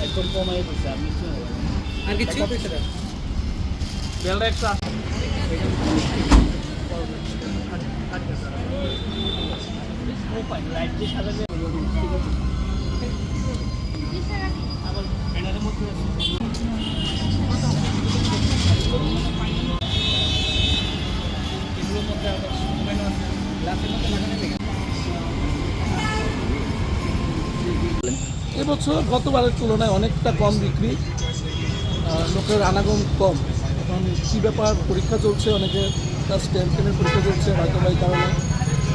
একদম কমাই বলছে আপনি আর কিছু তেলটা একটু লাইট দিয়ে সাজাবে আবার ব্যানারের মধ্যে এগুলোর মধ্যে আবার গ্লাসের মধ্যে লাগানো লেগে এবছর গতবারের তুলনায় অনেকটা কম বিক্রি, লোকের আনাগম কম। এখন কী ব্যাপার, পরীক্ষা চলছে, অনেকে ক্লাস 10-10 পরীক্ষা চলছে, হয়তো এই কারণে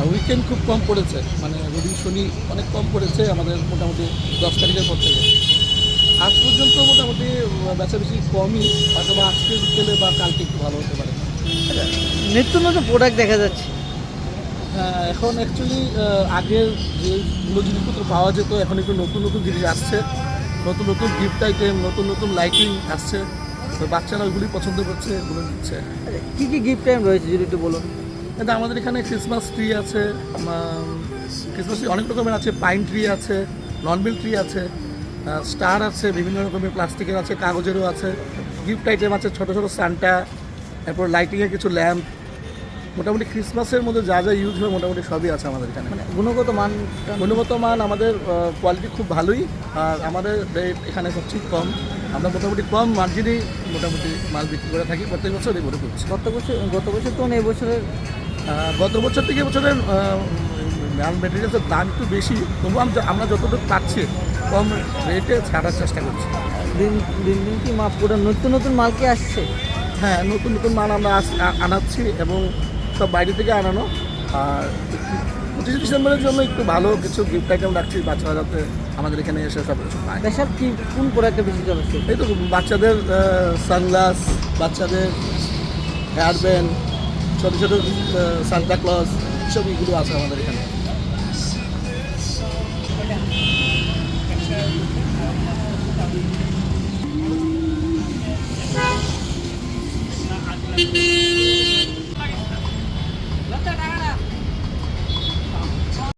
উইকেন্ড খুব কম পড়েছে, মানে রবি শনি অনেক কম পড়েছে আমাদের মোটামুটি 10 তারিখের পর থেকে। আজ পর্যন্ত মোটামুটি বেচাবেশি কমই, হয়তো বা আজকে বিকেলে বা কালকে একটু ভালো হতে পারে। নিত্য নতুন প্রোডাক্ট দেখা যাচ্ছে। হ্যাঁ, এখন অ্যাকচুয়ালি আগের যেগুলো জিনিসপত্র পাওয়া যেত এখন একটু নতুন নতুন জিনিস আসছে, নতুন নতুন গিফট আইটেম, নতুন নতুন লাইটিং আসছে, তো বাচ্চারা ওইগুলি পছন্দ করছে, এগুলো নিচ্ছে। কী কী গিফট টাইম রয়েছে যদি একটু বলুন। কিন্তু আমাদের এখানে ক্রিসমাস ট্রি আছে, ক্রিসমাস ট্রি অনেক রকমের আছে, পাইন ট্রি আছে, নর্মাল ট্রি আছে, স্টার আছে, বিভিন্ন রকমের প্লাস্টিকের আছে, কাগজেরও আছে, গিফট আইটেম আছে, ছোটো ছোটো সান্টা, তারপর লাইটিংয়ের কিছু ল্যাম্প, মোটামুটি ক্রিসমাসের মধ্যে যা যা ইউজ হয় মোটামুটি সবই আছে আমাদের এখানে। মানে গুণগত মান আমাদের কোয়ালিটি খুব ভালোই, আর আমাদের রেট এখানে সবচেয়ে কম। আমরা মোটামুটি কম মার্জিনেই মোটামুটি মাল বিক্রি করে থাকি, প্রত্যেক বছর এই করে করছি। গত বছর তো এই বছরের গত বছর থেকে এবছরের মাল মেটেরিয়ালসের দাম একটু বেশি, তবু আমরা যতটুকু পাচ্ছি কম রেটে ছাড়ার চেষ্টা করছি। দিন দিন দিন কি পুরো নতুন নতুন মাল কি আসছে? হ্যাঁ, নতুন নতুন মাল আমরা আনাচ্ছি এবং সব বাইরে থেকে আনানো। আর 25 ডিসেম্বরের জন্য একটু ভালো কিছু গিফট আইটেম রাখছি, বাচ্চারা যাতে আমাদের এখানে এসে সব কিছু পায়। স্পেশাল কি কোন প্রোডাক্টটা বেশি চলছে? এই তো বাচ্চাদের সানগ্লাস, বাচ্চাদের হেয়ার ব্যান্ড, ছোটো ছোটো সান্তা ক্লজ, সব এগুলো আছে আমাদের এখানে।